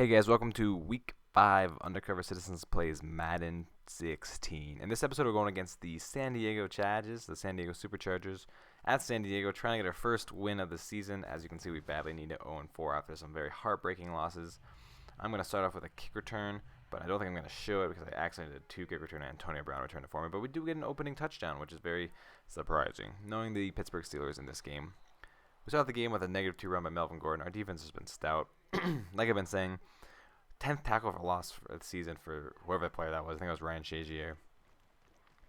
Guys, welcome to Week 5 Undercover Citizens Plays Madden 16. In this episode, we're going against the San Diego Chargers, the San Diego Superchargers, at San Diego, trying to get our first win of the season. As you can see, we badly need to 0-4 after some very heartbreaking losses. I'm going to start off with a kick return, but I don't think I'm going to show it because I accidentally did 2 kick return and Antonio Brown returned it for me. But we do get an opening touchdown, which is very surprising, knowing the Pittsburgh Steelers in this game. We start the game with a -2 run by Melvin Gordon. Our defense has been stout. Like I've been saying, 10th tackle for loss for the season for whoever the player that was. I think it was Ryan Shazier.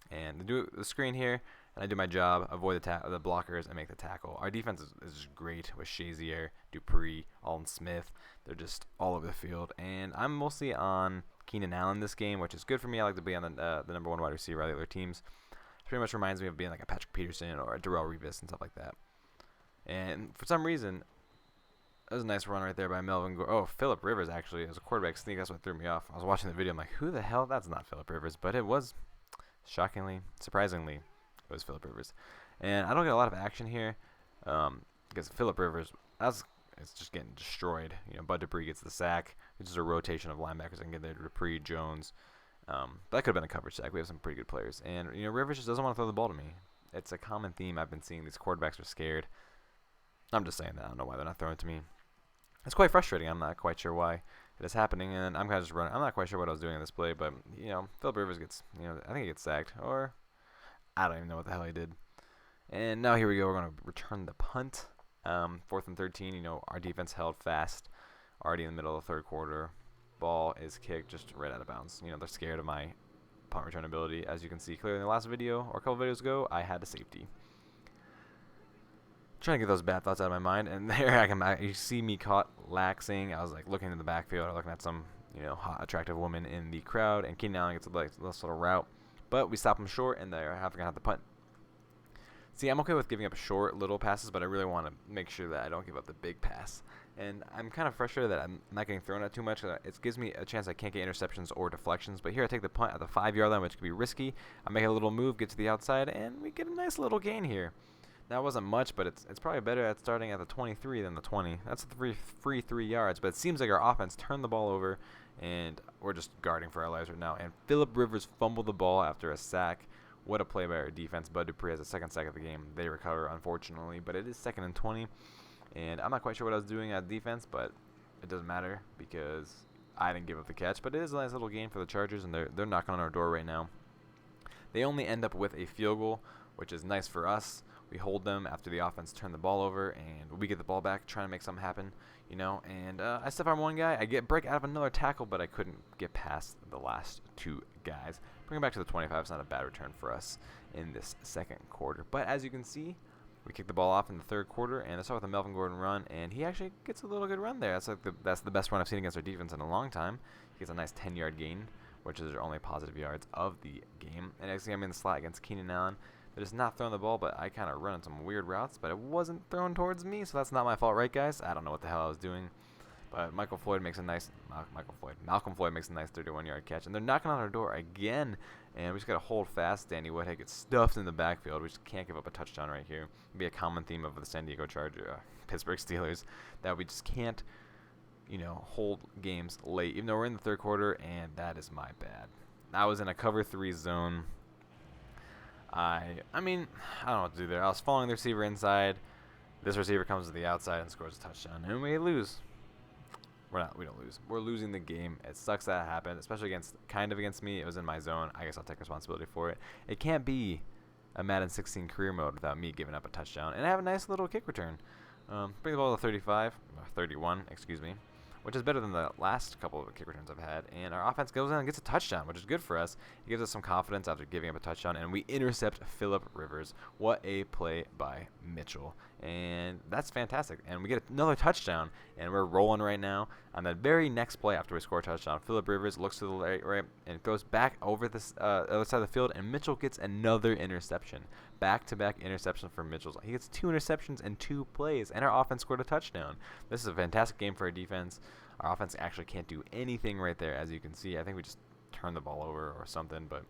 And they do the screen here, and I do my job, avoid the blockers, and make the tackle. Our defense is great with Shazier, Dupree, Alden Smith. They're just all over the field. And I'm mostly on Keenan Allen this game, which is good for me. I like to be on the number 1 wide receiver of the other teams. It pretty much reminds me of being like a Patrick Peterson or a Darrelle Revis and stuff like that. And for some reason, that was a nice run right there by Melvin. Oh, Phillip Rivers, actually. It was a quarterback sneak. That's what threw me off. I was watching the video. I'm like, who the hell? That's not Phillip Rivers. But it was, shockingly, surprisingly, it was Phillip Rivers. And I don't get a lot of action here because Phillip Rivers, it's just getting destroyed. You know, Bud Dupree gets the sack. It's just a rotation of linebackers. I can get there. Dupree, Jones. That could have been a coverage sack. We have some pretty good players. And, you know, Rivers just doesn't want to throw the ball to me. It's a common theme I've been seeing. These quarterbacks are scared. I'm just saying that. I don't know why they're not throwing it to me. It's quite frustrating. I'm not quite sure why it is happening, and I'm kind of just running. I'm not quite sure what I was doing in this play, but, you know, Phillip Rivers gets, I think he gets sacked, or I don't even know what the hell he did. And now here we go. We're going to return the punt. 4th and 13, our defense held fast already in the middle of the third quarter. Ball is kicked just right out of bounds. They're scared of my punt return ability. As you can see clearly in the last video, or a couple videos ago, I had a safety. Trying to get those bad thoughts out of my mind, and there I am. You see me caught laxing. I was like looking in the backfield, looking at some hot, attractive woman in the crowd, and Keenan Allen gets this little route, but we stop him short, and they're having to have the punt. See, I'm okay with giving up short little passes, but I really want to make sure that I don't give up the big pass. And I'm kind of frustrated that I'm not getting thrown at too much. It gives me a chance I can't get interceptions or deflections. But here I take the punt at the 5-yard line, which could be risky. I make a little move, get to the outside, and we get a nice little gain here. That wasn't much, but it's probably better at starting at the 23 than the 20. That's a free 3 yards, but it seems like our offense turned the ball over, and we're just guarding for our lives right now. And Phillip Rivers fumbled the ball after a sack. What a play by our defense. Bud Dupree has a second sack of the game. They recover, unfortunately, but it is 2nd and 20. And I'm not quite sure what I was doing at defense, but it doesn't matter because I didn't give up the catch. But it is a nice little game for the Chargers, and they're knocking on our door right now. They only end up with a field goal, which is nice for us. We hold them after the offense turned the ball over, and we get the ball back, trying to make something happen, And I step on one guy. I break out of another tackle, but I couldn't get past the last 2 guys. Bring it back to the 25. It's not a bad return for us in this second quarter. But as you can see, we kick the ball off in the third quarter, and I start with a Melvin Gordon run, and he actually gets a little good run there. That's the best run I've seen against our defense in a long time. He gets a nice 10-yard gain, which is our only positive yards of the game. And next thing I'm in the slot against Keenan Allen. They're just not throwing the ball, but I kind of run some weird routes, but it wasn't thrown towards me, so that's not my fault, right, guys? I don't know what the hell I was doing, but Malcolm Floyd makes a nice 31-yard catch, and they're knocking on our door again, and we just got to hold fast. Danny Woodhead gets stuffed in the backfield. We just can't give up a touchdown right here. It'd be a common theme of the San Diego Pittsburgh Steelers, that we just can't, hold games late, even though we're in the third quarter, and that is my bad. I was in a cover 3 zone. I don't know what to do there. I was following the receiver inside. This receiver comes to the outside and scores a touchdown, and we lose. We don't lose. We're losing the game. It sucks that happened, especially against me. It was in my zone. I guess I'll take responsibility for it. It can't be a Madden 16 career mode without me giving up a touchdown. And I have a nice little kick return. Bring the ball to 31, which is better than the last couple of kick returns I've had. And our offense goes in and gets a touchdown, which is good for us. It gives us some confidence after giving up a touchdown, and we intercept Phillip Rivers. What a play by Mitchell. And that's fantastic. And we get another touchdown, and we're rolling right now. On the very next play after we score a touchdown, Phillip Rivers looks to the right and goes back over this other side of the field, and Mitchell gets another interception. Back-to-back interception for Mitchell. He gets 2 interceptions in 2 plays, and our offense scored a touchdown. This is a fantastic game for our defense. Our offense actually can't do anything right there, as you can see. I think we just turned the ball over or something, but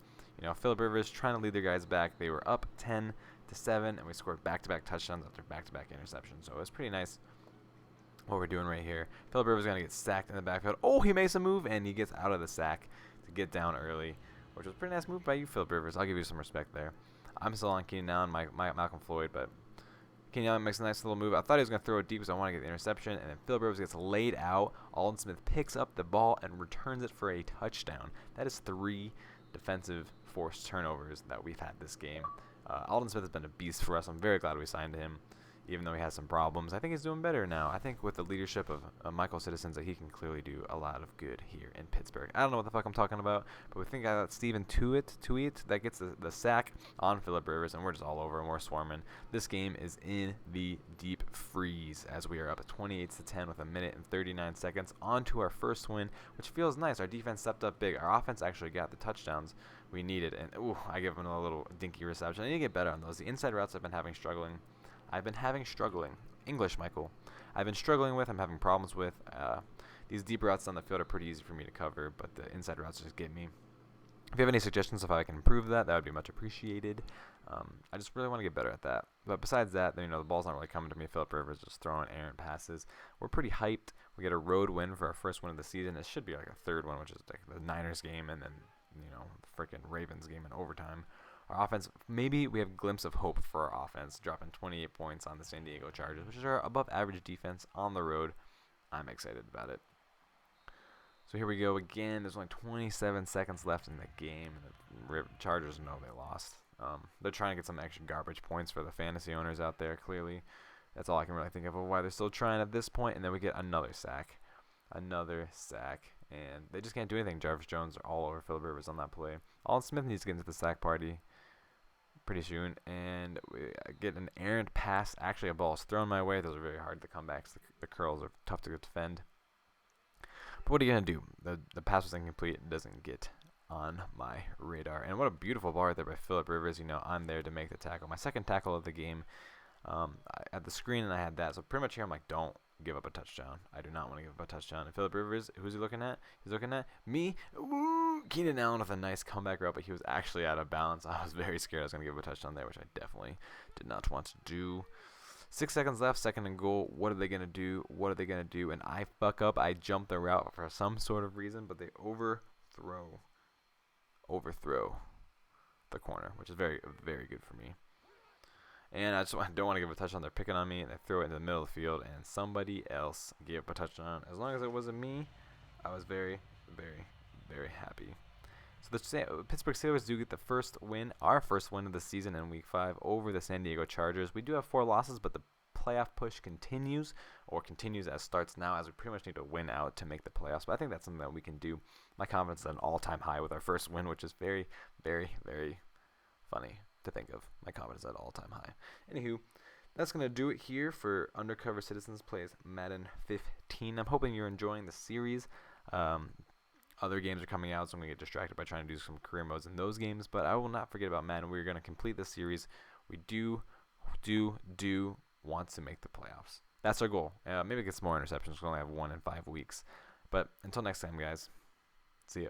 Phillip Rivers trying to lead their guys back. They were up 10-7, and we scored back-to-back touchdowns after back-to-back interceptions. So it was pretty nice what we're doing right here. Phillip Rivers is going to get sacked in the backfield. Oh, he makes a move, and he gets out of the sack to get down early, which was a pretty nice move by you, Phillip Rivers. I'll give you some respect there. I'm still on Keenan Allen, Malcolm Floyd, but Keenan Allen makes a nice little move. I thought he was going to throw it deep because I want to get the interception, and then Phillip Rivers gets laid out. Aldon Smith picks up the ball and returns it for a touchdown. That is 3 defensive forced turnovers that we've had this game. Aldon Smith has been a beast for us. I'm very glad we signed him, even though he has some problems. I think he's doing better now. I think with the leadership of Michael Citizens that he can clearly do a lot of good here in Pittsburgh. I don't know what the fuck I'm talking about, but we think I got Steven Tuitt that gets the sack on Phillip Rivers, and we're just all over and we're swarming. This game is in the deep freeze as we are up at 28-10 with 1 minute and 39 seconds on to our first win, which feels nice. Our defense stepped up big. Our offense actually got the touchdowns we needed, and ooh, I give them a little dinky reception. I need to get better on those. The inside routes I've been having struggling. English, Michael. I've been struggling with. I'm having problems with. These deep routes on the field are pretty easy for me to cover, but the inside routes just get me. If you have any suggestions of how I can improve that would be much appreciated. I just really want to get better at that. But besides that, the ball's not really coming to me. Phillip Rivers just throwing errant passes. We're pretty hyped. We get a road win for our first win of the season. It should be like a third one, which is like the Niners game and then the freaking Ravens game in overtime. Our offense, maybe we have a glimpse of hope for our offense, dropping 28 points on the San Diego Chargers, which is our above-average defense on the road. I'm excited about it. So here we go again. There's only 27 seconds left in the game. The Chargers know they lost. They're trying to get some extra garbage points for the fantasy owners out there, clearly. That's all I can really think of why they're still trying at this point. And then we get another sack. And they just can't do anything. Jarvis Jones are all over Phillip Rivers on that play. Aldon Smith needs to get into the sack party pretty soon. And we get an errant pass. Actually, a ball is thrown my way. Those are very hard to come back. The curls are tough to defend. But what are you going to do? The pass was incomplete. It doesn't get on my radar. And what a beautiful ball right there by Phillip Rivers. I'm there to make the tackle. My second tackle of the game. I had the screen and I had that. So pretty much here I'm like, don't give up a touchdown. I do not want to give up a touchdown. And Phillip Rivers, who's he looking at? He's looking at me. Ooh, Keenan Allen with a nice comeback route, but he was actually out of balance. I was very scared I was going to give up a touchdown there, which I definitely did not want to do. 6 seconds left, second and goal. What are they going to do? And I fuck up. I jump the route for some sort of reason, but they overthrow the corner, which is very, very good for me. And I don't want to give a touchdown. They're picking on me, and they throw it into the middle of the field, and somebody else gave up a touchdown. As long as it wasn't me, I was very, very, very happy. So the Pittsburgh Steelers do get the first win, our first win of the season in Week 5 over the San Diego Chargers. We do have 4 losses, but the playoff push continues as starts now, as we pretty much need to win out to make the playoffs. But I think that's something that we can do. My confidence is at an all-time high with our first win, which is very, very, very funny to think of. My confidence at all-time high. Anywho, that's going to do it here for Undercover Citizens Plays Madden 15. I'm hoping you're enjoying the series. Other games are coming out, so I'm going to get distracted by trying to do some career modes in those games. But I will not forget about Madden. We're going to complete this series. We do want to make the playoffs. That's our goal. Maybe get some more interceptions. We only have 1 in 5 weeks. But until next time, guys. See ya.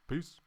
Peace.